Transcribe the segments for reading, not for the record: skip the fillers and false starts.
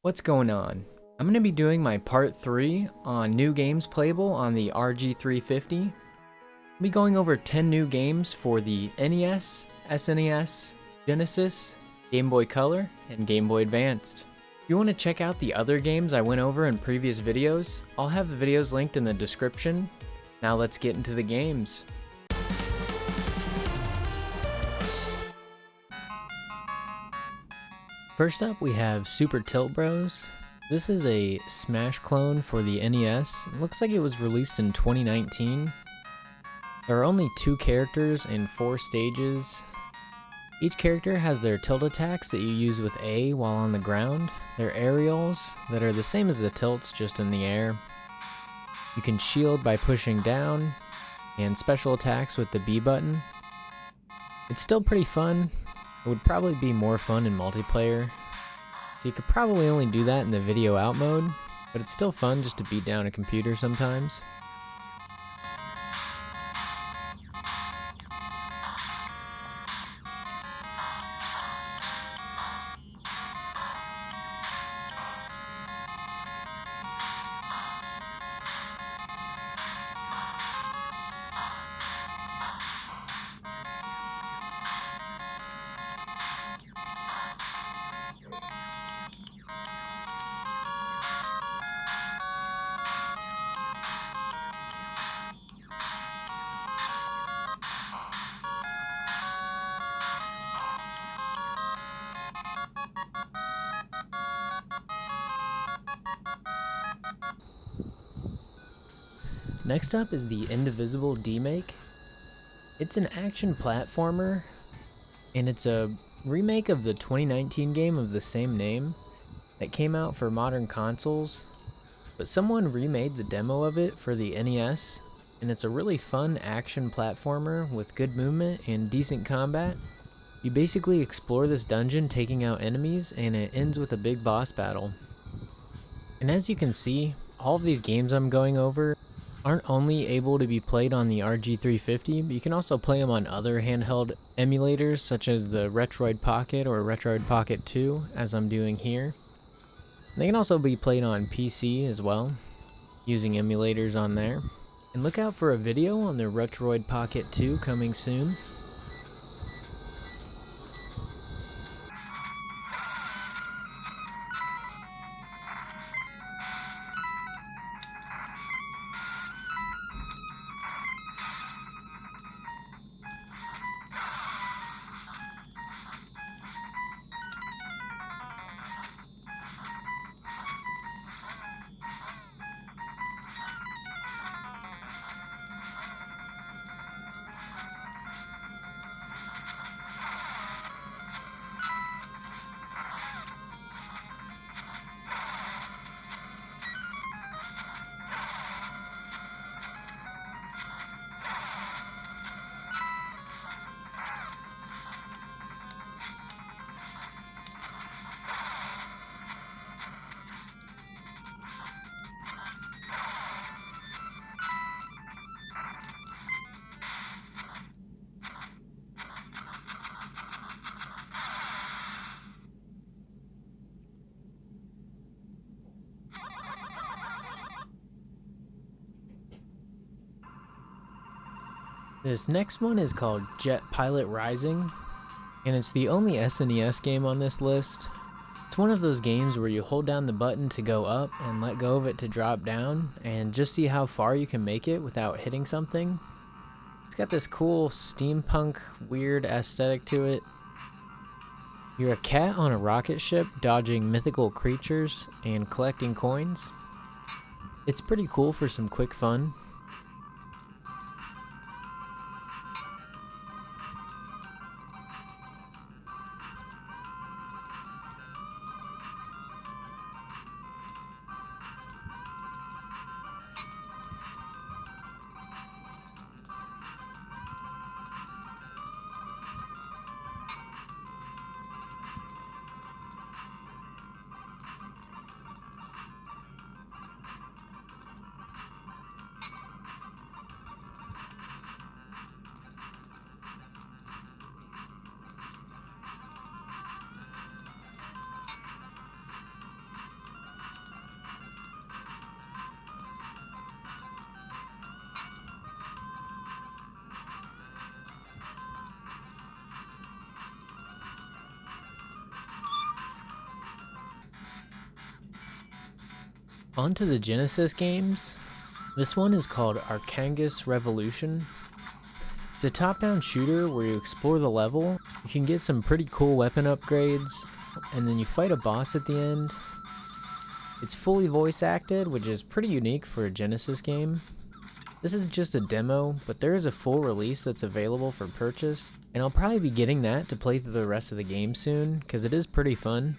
What's going on? I'm going to be doing my part 3 on new games playable on the RG350. I'll be going over 10 new games for the NES, SNES, Genesis, Game Boy Color, and Game Boy Advanced. If you want to check out the other games I went over in previous videos, I'll have the videos linked in the description. Now let's get into the games. First up, we have Super Tilt Bros. This is a Smash clone for the NES. It looks like it was released in 2019. There are only 2 characters and 4 stages. Each character has their tilt attacks that you use with A while on the ground. They're aerials that are the same as the tilts, just in the air. You can shield by pushing down, and special attacks with the B button. It's still pretty fun. It would probably be more fun in multiplayer, so you could probably only do that in the video out mode, but it's still fun just to beat down a computer sometimes. Next up is the Indivisible D-Make. It's an action platformer, and it's a remake of the 2019 game of the same name that came out for modern consoles, but someone remade the demo of it for the NES, and it's a really fun action platformer with good movement and decent combat. You basically explore this dungeon taking out enemies, and it ends with a big boss battle. And as you can see, all of these games I'm going over aren't only able to be played on the RG350, but you can also play them on other handheld emulators such as the Retroid Pocket or Retroid Pocket 2, as I'm doing here. They can also be played on PC as well, using emulators on there. And look out for a video on the Retroid Pocket 2 coming soon. This next one is called Jet Pilot Rising, and it's the only SNES game on this list. It's one of those games where you hold down the button to go up and let go of it to drop down, and just see how far you can make it without hitting something. It's got this cool steampunk weird aesthetic to it. You're a cat on a rocket ship dodging mythical creatures and collecting coins. It's pretty cool for some quick fun. On to the Genesis games. This one is called Arkagis Revolution. It's a top-down shooter where you explore the level, you can get some pretty cool weapon upgrades, and then you fight a boss at the end. It's fully voice acted, which is pretty unique for a Genesis game. This is just a demo, but there is a full release that's available for purchase, and I'll probably be getting that to play through the rest of the game soon, because it is pretty fun.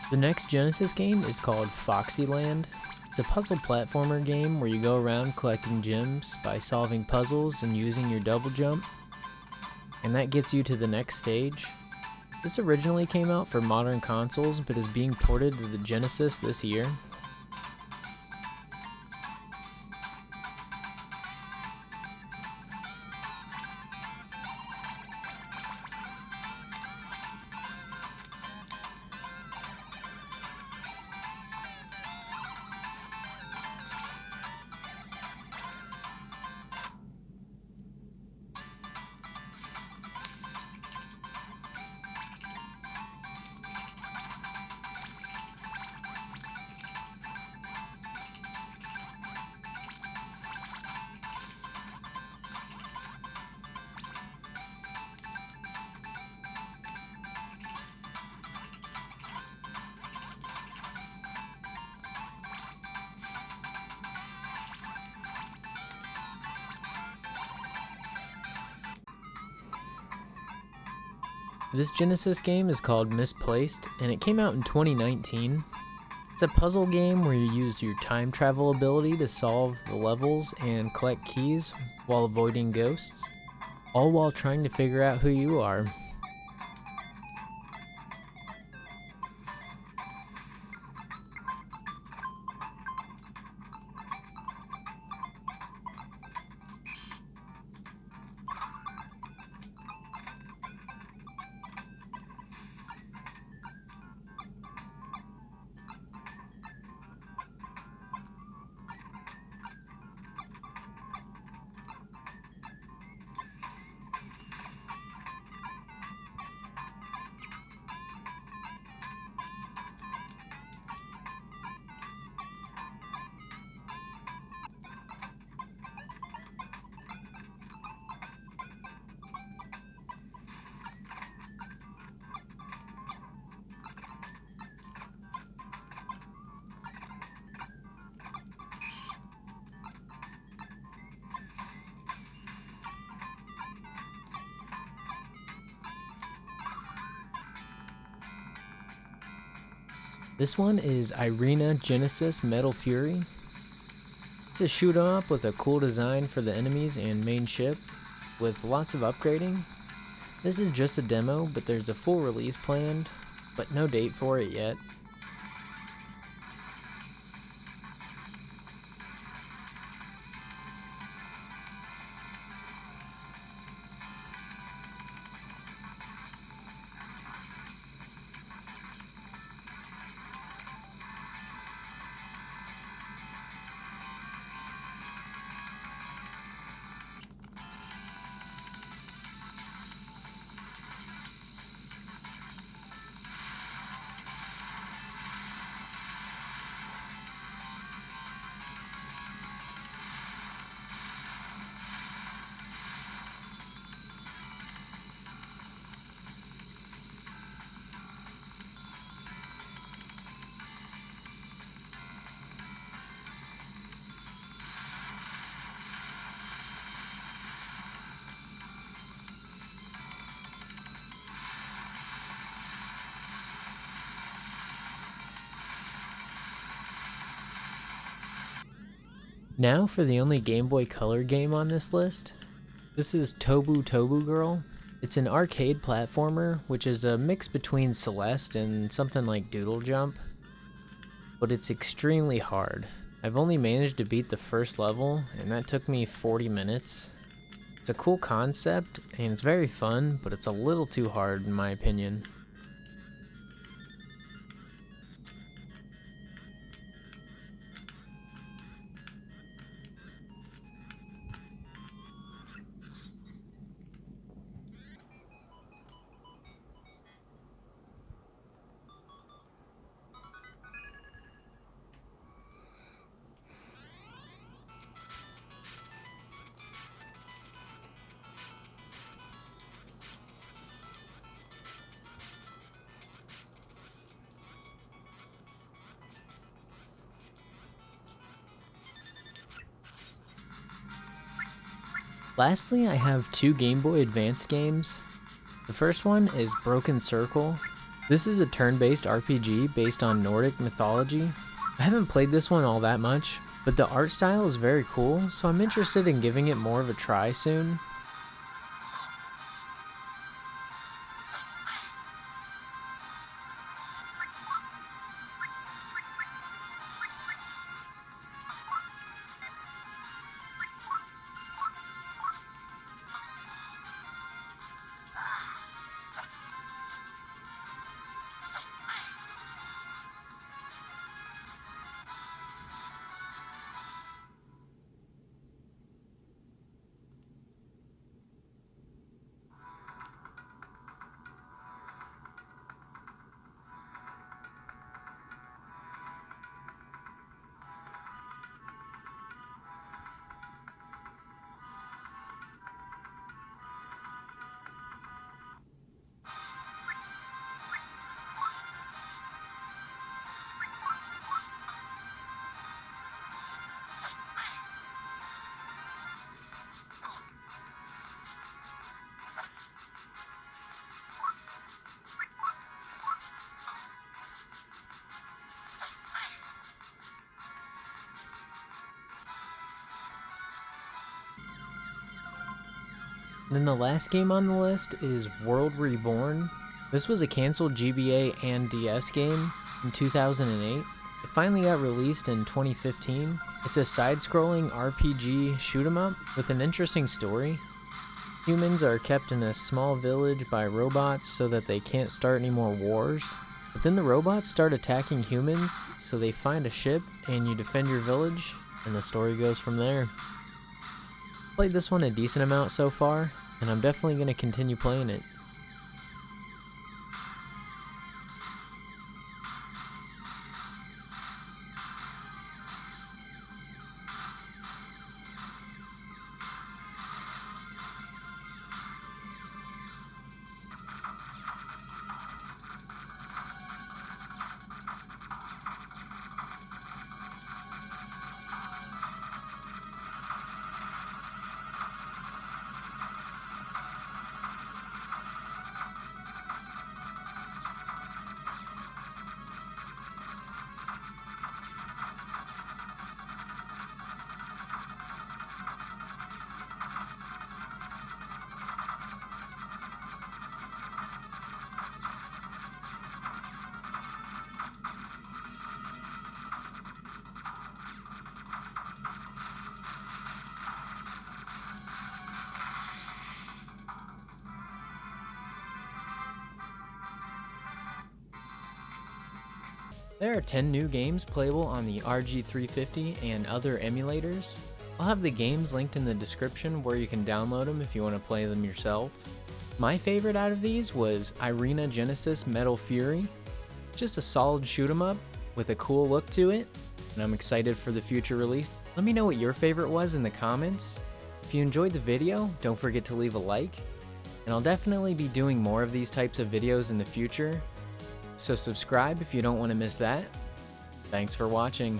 The next Genesis game is called Foxyland. It's a puzzle platformer game where you go around collecting gems by solving puzzles and using your double jump, and that gets you to the next stage. This originally came out for modern consoles but is being ported to the Genesis this year. This Genesis game is called Misplaced, and it came out in 2019. It's a puzzle game where you use your time travel ability to solve the levels and collect keys while avoiding ghosts, all while trying to figure out who you are. This one is Irena Genesis Metal Fury. It's a shoot 'em up with a cool design for the enemies and main ship, with lots of upgrading. This is just a demo, but there's a full release planned, but no date for it yet. Now for the only Game Boy Color game on this list. This is Tobu Girl. It's an arcade platformer, which is a mix between Celeste and something like Doodle Jump. But it's extremely hard. I've only managed to beat the first level, and that took me 40 minutes. It's a cool concept, and it's very fun, but it's a little too hard in my opinion. Lastly, I have two Game Boy Advance games. The first one is Broken Circle. This is a turn-based RPG based on Nordic mythology. I haven't played this one all that much, but the art style is very cool, so I'm interested in giving it more of a try soon. Then the last game on the list is World Reborn. This was a canceled GBA and DS game in 2008. It finally got released in 2015. It's a side-scrolling RPG shoot-'em-up with an interesting story. Humans are kept in a small village by robots so that they can't start any more wars. But then the robots start attacking humans, so they find a ship and you defend your village, and the story goes from there. Played this one a decent amount so far, and I'm definitely going to continue playing it. There are 10 new games playable on the RG350 and other emulators. I'll have the games linked in the description where you can download them if you want to play them yourself. My favorite out of these was Irena Genesis Metal Fury. Just a solid shoot 'em up with a cool look to it, and I'm excited for the future release. Let me know what your favorite was in the comments. If you enjoyed the video, don't forget to leave a like, and I'll definitely be doing more of these types of videos in the future. So subscribe if you don't want to miss that. Thanks for watching.